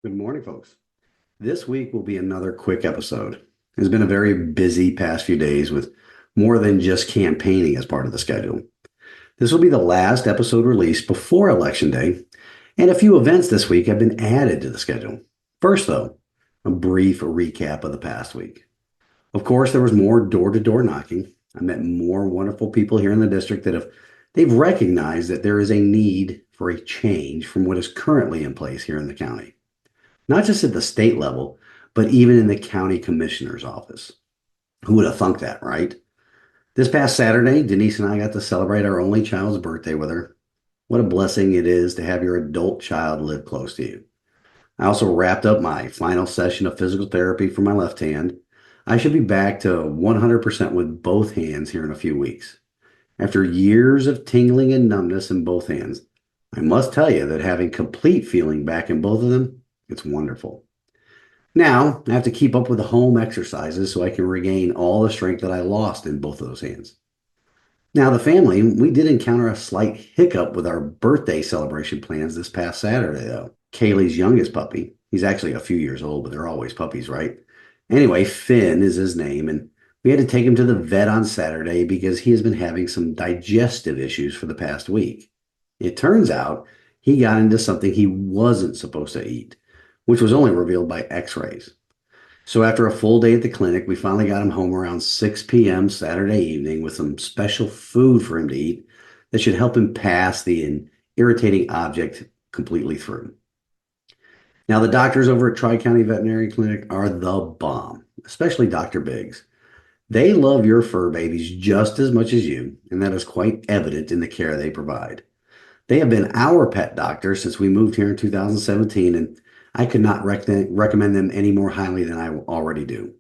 Good morning, folks. This week will be another quick episode. It's been a very busy past few days with more than just campaigning as part of the schedule. This will be the last episode released before Election Day, and a few events this week have been added to the schedule. First, though, a brief recap of the past week. Of course, there was more door-to-door knocking. I met more wonderful people here in the district they've recognized that there is a need for a change from what is currently in place here in the county. Not just at the state level, but even in the county commissioner's office. Who would have thunk that, right? This past Saturday, Denise and I got to celebrate our only child's birthday with her. What a blessing it is to have your adult child live close to you. I also wrapped up my final session of physical therapy for my left hand. I should be back to 100% with both hands here in a few weeks. After years of tingling and numbness in both hands, I must tell you that having complete feeling back in both of them, it's wonderful. Now, I have to keep up with the home exercises so I can regain all the strength that I lost in both of those hands. Now, the family, we did encounter a slight hiccup with our birthday celebration plans this past Saturday, though. Kaylee's youngest puppy, he's actually a few years old, but they're always puppies, right? Anyway, Finn is his name, and we had to take him to the vet on Saturday because he has been having some digestive issues for the past week. It turns out he got into something he wasn't supposed to eat, which was only revealed by x-rays. So after a full day at the clinic, we finally got him home around 6 p.m. Saturday evening with some special food for him to eat that should help him pass the irritating object completely through. Now, the doctors over at Tri-County Veterinary Clinic are the bomb, especially Dr. Biggs. They love your fur babies just as much as you, and that is quite evident in the care they provide. They have been our pet doctor since we moved here in 2017, and I could not recommend them any more highly than I already do.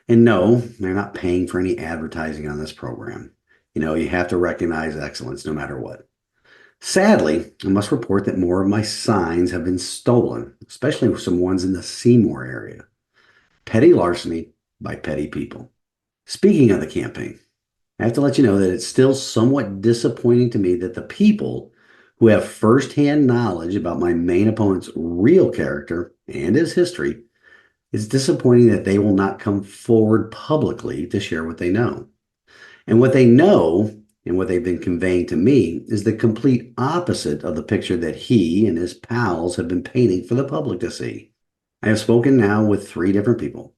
And no, they're not paying for any advertising on this program. You have to recognize excellence no matter what. Sadly, I must report that more of my signs have been stolen, especially some ones in the Seymour area. Petty larceny by petty people. Speaking of the campaign, I have to let you know that it's still somewhat disappointing to me that the people who have firsthand knowledge about my main opponent's real character and his history, it's disappointing that they will not come forward publicly to share what they know. And what they know and what they've been conveying to me is the complete opposite of the picture that he and his pals have been painting for the public to see. I have spoken now with 3 different people,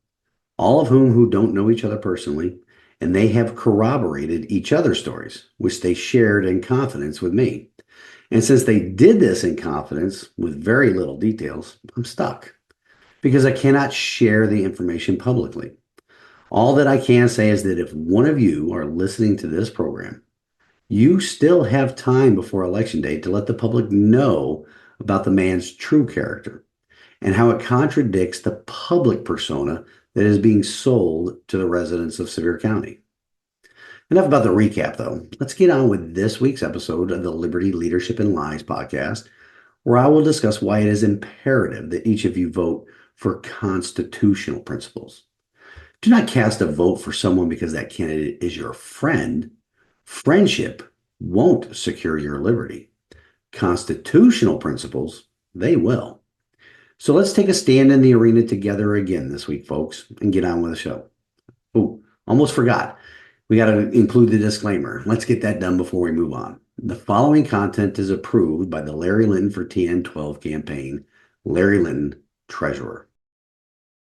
all of who don't know each other personally, and they have corroborated each other's stories, which they shared in confidence with me. And since they did this in confidence with very little details, I'm stuck because I cannot share the information publicly. All that I can say is that if one of you are listening to this program, you still have time before Election Day to let the public know about the man's true character and how it contradicts the public persona that is being sold to the residents of Sevier County. Enough about the recap, though. Let's get on with this week's episode of the Liberty Leadership and Lies podcast, where I will discuss why it is imperative that each of you vote for constitutional principles. Do not cast a vote for someone because that candidate is your friend. Friendship won't secure your liberty. Constitutional principles, they will. So let's take a stand in the arena together again this week, folks, and get on with the show. Oh, almost forgot. We got to include the disclaimer. Let's get that done before we move on. The following content is approved by the Larry Linton for TN12 campaign, Larry Linton, Treasurer.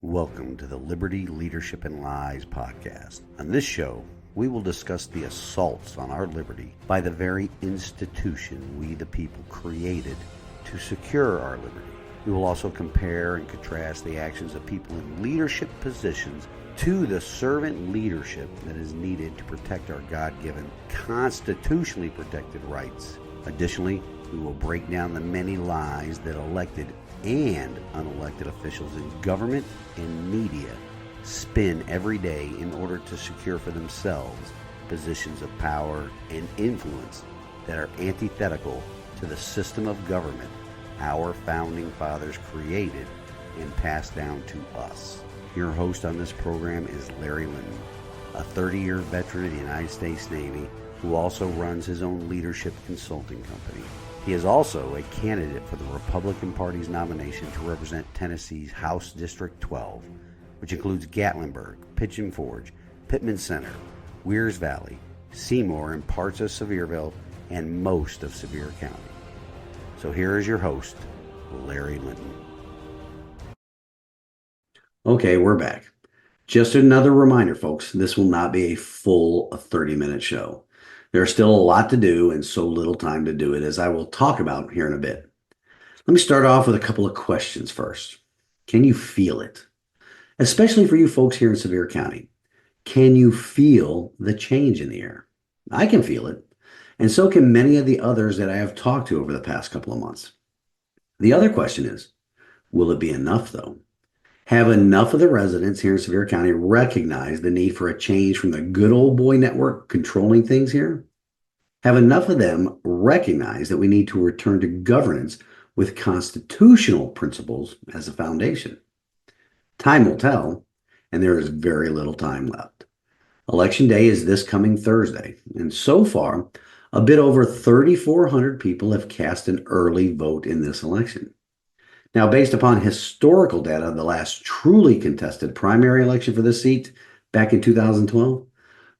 Welcome to the Liberty Leadership and Lies podcast. On this show, we will discuss the assaults on our liberty by the very institution we the people created to secure our liberty. We will also compare and contrast the actions of people in leadership positions to the servant leadership that is needed to protect our God-given, constitutionally protected rights. Additionally, we will break down the many lies that elected and unelected officials in government and media spin every day in order to secure for themselves positions of power and influence that are antithetical to the system of government our founding fathers created and passed down to us. Your host on this program is Larry Linton, a 30-year veteran of the United States Navy who also runs his own leadership consulting company. He is also a candidate for the Republican Party's nomination to represent Tennessee's House District 12, which includes Gatlinburg, Pigeon Forge, Pittman Center, Weirs Valley, Seymour, and parts of Sevierville, and most of Sevier County. So here is your host, Larry Linton. Okay, we're back. Just another reminder, folks, this will not be a full 30-minute show. There's still a lot to do and so little time to do it, as I will talk about here in a bit. Let me start off with a couple of questions first. Can you feel it? Especially for you folks here in Sevier County. Can you feel the change in the air? I can feel it, and so can many of the others that I have talked to over the past couple of months. The other question is, will it be enough though? Have enough of the residents here in Sevier County recognize the need for a change from the good old boy network controlling things here? Have enough of them recognize that we need to return to governance with constitutional principles as a foundation? Time will tell, and there is very little time left. Election day is this coming Thursday, and so far, a bit over 3,400 people have cast an early vote in this election. Now, based upon historical data of the last truly contested primary election for this seat back in 2012,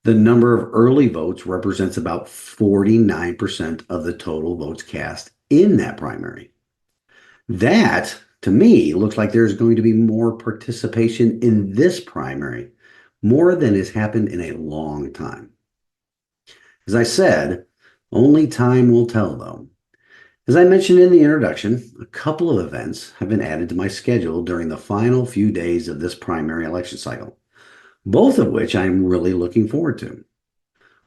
the number of early votes represents about 49% of the total votes cast in that primary. That, to me, looks like there's going to be more participation in this primary, more than has happened in a long time. As I said, only time will tell, though. As I mentioned in the introduction, a couple of events have been added to my schedule during the final few days of this primary election cycle, both of which I'm really looking forward to.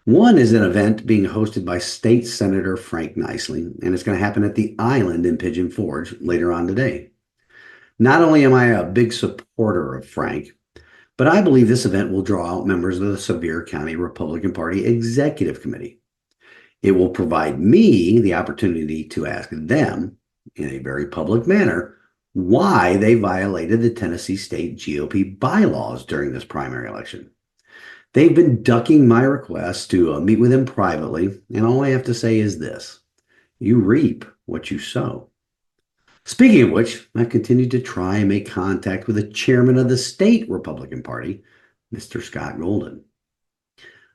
One is an event being hosted by State Senator Frank Niceley, and it's going to happen at the Island in Pigeon Forge later on today. Not only am I a big supporter of Frank, but I believe this event will draw out members of the Sevier County Republican Party Executive Committee. It will provide me the opportunity to ask them, in a very public manner, why they violated the Tennessee State GOP bylaws during this primary election. They've been ducking my request to meet with them privately, and all I have to say is this: you reap what you sow. Speaking of which, I've continued to try and make contact with the chairman of the state Republican Party, Mr. Scott Golden.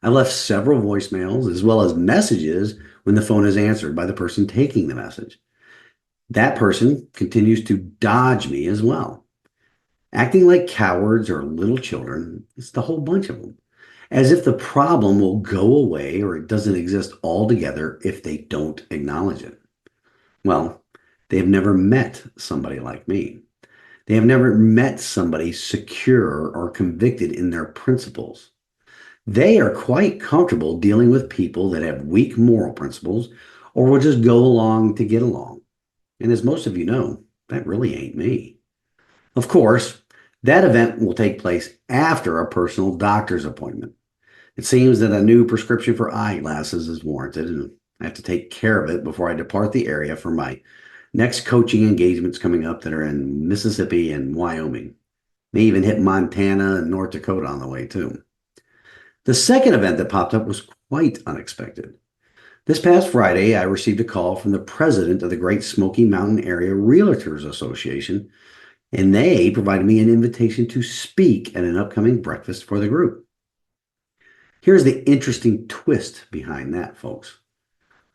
I left several voicemails as well as messages when the phone is answered by the person taking the message. That person continues to dodge me as well, acting like cowards or little children. It's the whole bunch of them, as if the problem will go away or it doesn't exist altogether if they don't acknowledge it. Well, they have never met somebody like me. They have never met somebody secure or convicted in their principles. They are quite comfortable dealing with people that have weak moral principles or will just go along to get along. And as most of you know, that really ain't me. Of course, that event will take place after a personal doctor's appointment. It seems that a new prescription for eyeglasses is warranted, and I have to take care of it before I depart the area for my next coaching engagements coming up that are in Mississippi and Wyoming. May even hit Montana and North Dakota on the way too. The second event that popped up was quite unexpected. This past Friday, I received a call from the president of the Great Smoky Mountain Area Realtors Association, and they provided me an invitation to speak at an upcoming breakfast for the group. Here's the interesting twist behind that, folks.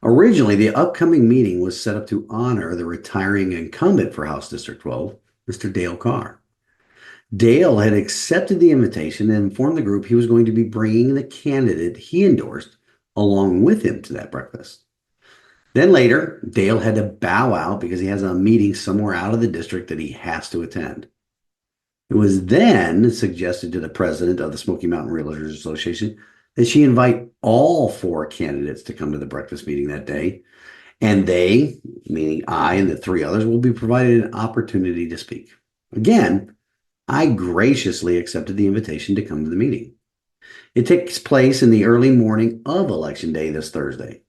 Originally, the upcoming meeting was set up to honor the retiring incumbent for House District 12, Mr. Dale Carr. Dale had accepted the invitation and informed the group he was going to be bringing the candidate he endorsed along with him to that breakfast. Then later, Dale had to bow out because he has a meeting somewhere out of the district that he has to attend. It was then suggested to the president of the Smoky Mountain Realtors Association that she invite all four candidates to come to the breakfast meeting that day, and they, meaning I and the three others, will be provided an opportunity to speak. Again, I graciously accepted the invitation to come to the meeting. It takes place in the early morning of Election Day this Thursday.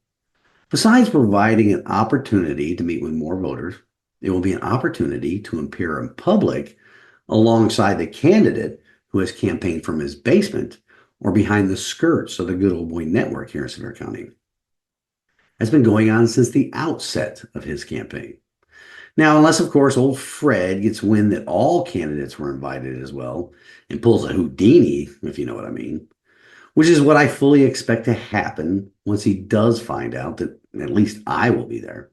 Besides providing an opportunity to meet with more voters, it will be an opportunity to appear in public alongside the candidate who has campaigned from his basement or behind the skirts of the good old boy network here in Sevier County. has been going on since the outset of his campaign. Now, unless, of course, old Fred gets wind that all candidates were invited as well and pulls a Houdini, if you know what I mean, which is what I fully expect to happen once he does find out that at least I will be there.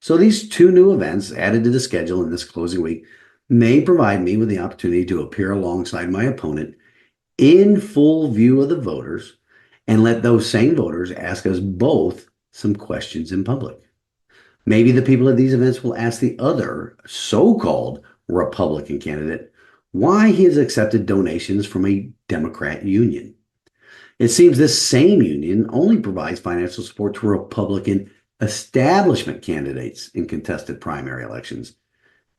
So these two new events added to the schedule in this closing week may provide me with the opportunity to appear alongside my opponent in full view of the voters and let those same voters ask us both some questions in public. Maybe the people at these events will ask the other so-called Republican candidate why he has accepted donations from a Democrat union. It seems this same union only provides financial support to Republican establishment candidates in contested primary elections,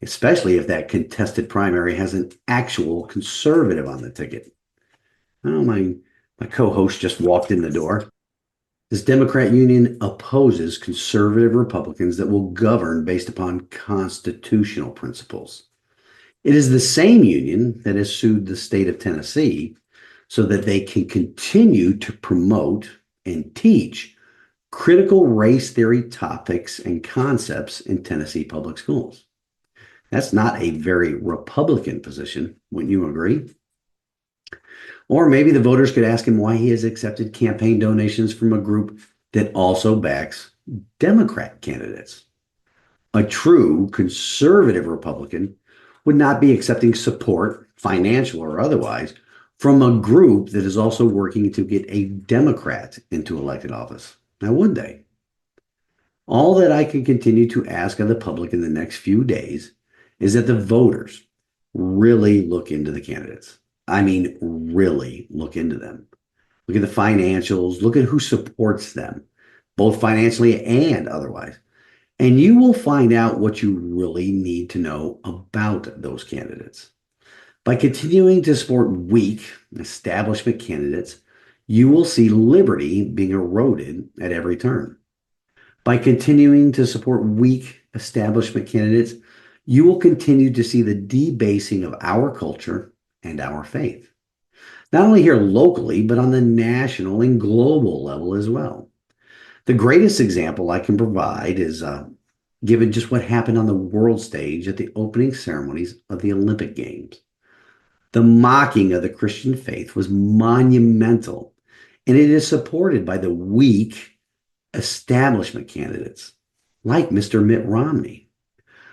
especially if that contested primary has an actual conservative on the ticket. Oh, my co-host just walked in the door. This Democrat union opposes conservative Republicans that will govern based upon constitutional principles. It is the same union that has sued the state of Tennessee so that they can continue to promote and teach critical race theory topics and concepts in Tennessee public schools. That's not a very Republican position, wouldn't you agree? Or maybe the voters could ask him why he has accepted campaign donations from a group that also backs Democrat candidates. A true conservative Republican would not be accepting support, financial or otherwise, from a group that is also working to get a Democrat into elected office. Now, would they? All that I can continue to ask of the public in the next few days is that the voters really look into the candidates. I mean, really look into them. Look at the financials, look at who supports them, both financially and otherwise. And you will find out what you really need to know about those candidates. By continuing to support weak establishment candidates, you will see liberty being eroded at every turn. By continuing to support weak establishment candidates, you will continue to see the debasing of our culture and our faith, not only here locally, but on the national and global level as well. The greatest example I can provide is given just what happened on the world stage at the opening ceremonies of the Olympic Games. The mocking of the Christian faith was monumental, and it is supported by the weak establishment candidates like Mr. Mitt Romney.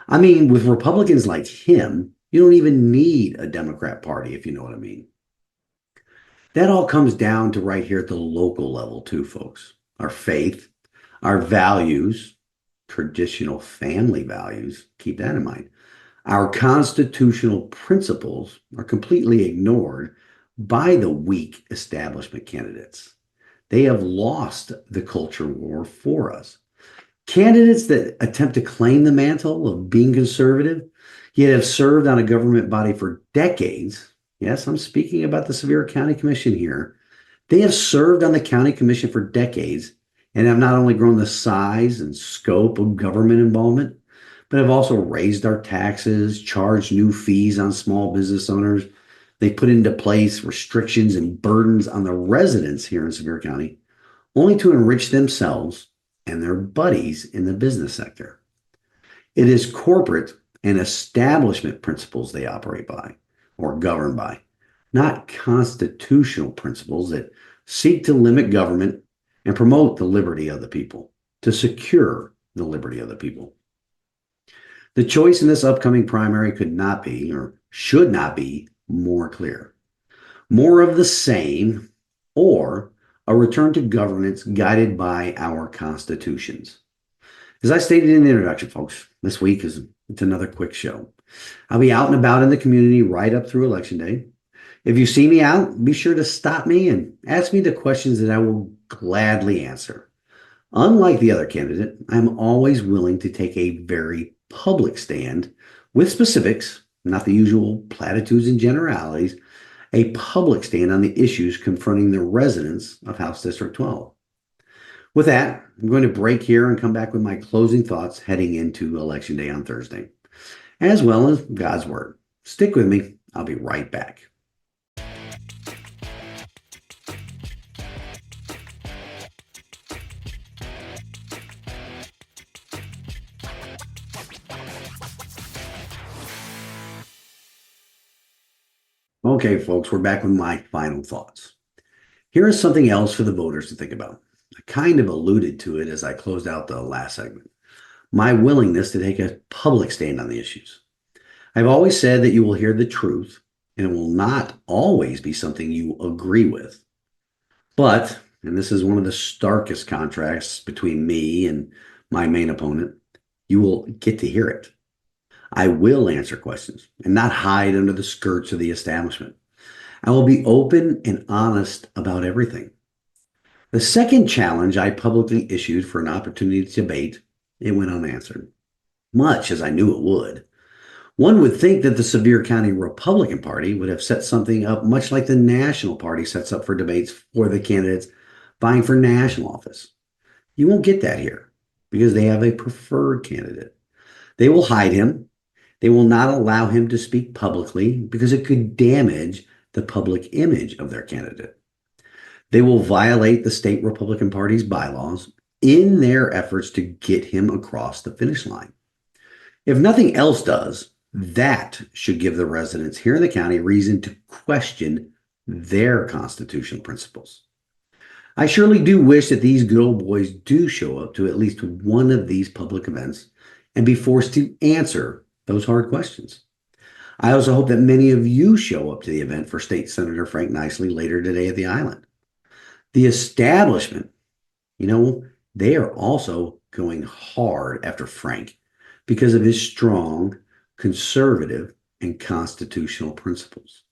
I mean, with Republicans like him, you don't even need a Democrat Party, if you know what I mean. That all comes down to right here at the local level too, folks. Our faith, our values, traditional family values, keep that in mind. Our constitutional principles are completely ignored by the weak establishment candidates. They have lost the culture war for us. Candidates that attempt to claim the mantle of being conservative, yet have served on a government body for decades. Yes, I'm speaking about the Sevier County Commission here. They have served on the county commission for decades and have not only grown the size and scope of government involvement, but have also raised our taxes, charged new fees on small business owners. They put into place restrictions and burdens on the residents here in Sevier County, only to enrich themselves and their buddies in the business sector. It is corporate and establishment principles they operate by or govern by, not constitutional principles that seek to limit government and promote the liberty of the people, to secure the liberty of the people. The choice in this upcoming primary could not be or should not be more clear. More of the same or a return to governance guided by our constitutions. As I stated in the introduction, folks, this week it's another quick show. I'll be out and about in the community right up through Election Day. If you see me out, be sure to stop me and ask me the questions that I will gladly answer. Unlike the other candidate, I'm always willing to take a very public stand with specifics, not the usual platitudes and generalities, a public stand on the issues confronting the residents of House District 12. With that, I'm going to break here and come back with my closing thoughts heading into Election Day on Thursday, as well as God's Word. Stick with me. I'll be right back. Okay, folks, we're back with my final thoughts. Here is something else for the voters to think about. I kind of alluded to it as I closed out the last segment. My willingness to take a public stand on the issues. I've always said that you will hear the truth and it will not always be something you agree with. But, and this is one of the starkest contrasts between me and my main opponent, you will get to hear it. I will answer questions and not hide under the skirts of the establishment. I will be open and honest about everything. The second challenge I publicly issued for an opportunity to debate, it went unanswered, much as I knew it would. One would think that the Sevier County Republican Party would have set something up much like the National Party sets up for debates for the candidates vying for national office. You won't get that here because they have a preferred candidate. They will hide him. They will not allow him to speak publicly because it could damage the public image of their candidate. They will violate the state Republican Party's bylaws in their efforts to get him across the finish line. If nothing else does, that should give the residents here in the county reason to question their constitutional principles. I surely do wish that these good old boys do show up to at least one of these public events and be forced to answer those hard questions. I also hope that many of you show up to the event for State Senator Frank Niceley later today at the island. The establishment, they are also going hard after Frank because of his strong, conservative, and constitutional principles.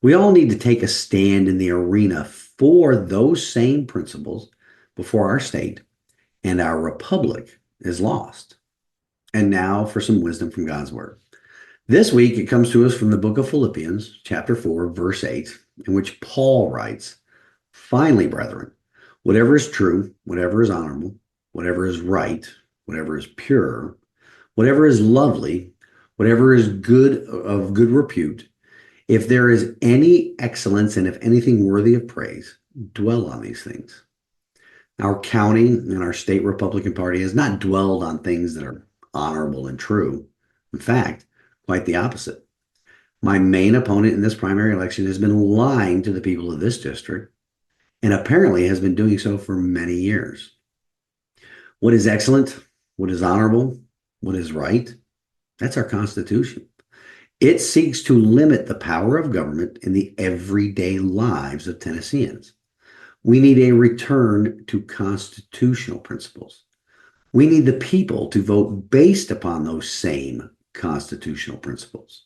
We all need to take a stand in the arena for those same principles before our state and our republic is lost. And now for some wisdom from God's word. This week, it comes to us from the book of Philippians, chapter 4, verse 8, in which Paul writes, "Finally, brethren, whatever is true, whatever is honorable, whatever is right, whatever is pure, whatever is lovely, whatever is good of good repute, if there is any excellence and if anything worthy of praise, dwell on these things." Our county and our state Republican Party has not dwelled on things that are honorable and true. In fact, quite the opposite. My main opponent in this primary election has been lying to the people of this district and apparently has been doing so for many years. What is excellent? What is honorable? What is right? That's our Constitution. It seeks to limit the power of government in the everyday lives of Tennesseans. We need a return to constitutional principles. We need the people to vote based upon those same constitutional principles.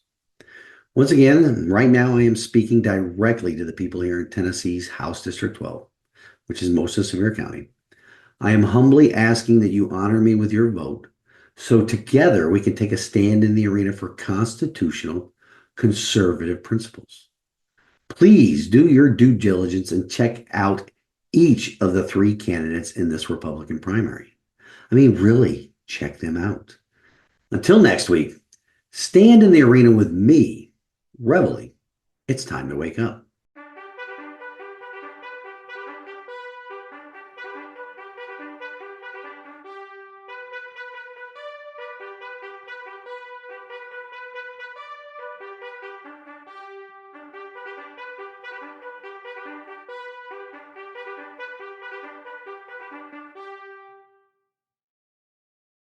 Once again, right now I am speaking directly to the people here in Tennessee's House District 12, which is most of Sevier County. I am humbly asking that you honor me with your vote so together we can take a stand in the arena for constitutional, conservative principles. Please do your due diligence and check out each of the three candidates in this Republican primary. I mean, really, check them out. Until next week, stand in the arena with me, Reveille. It's time to wake up.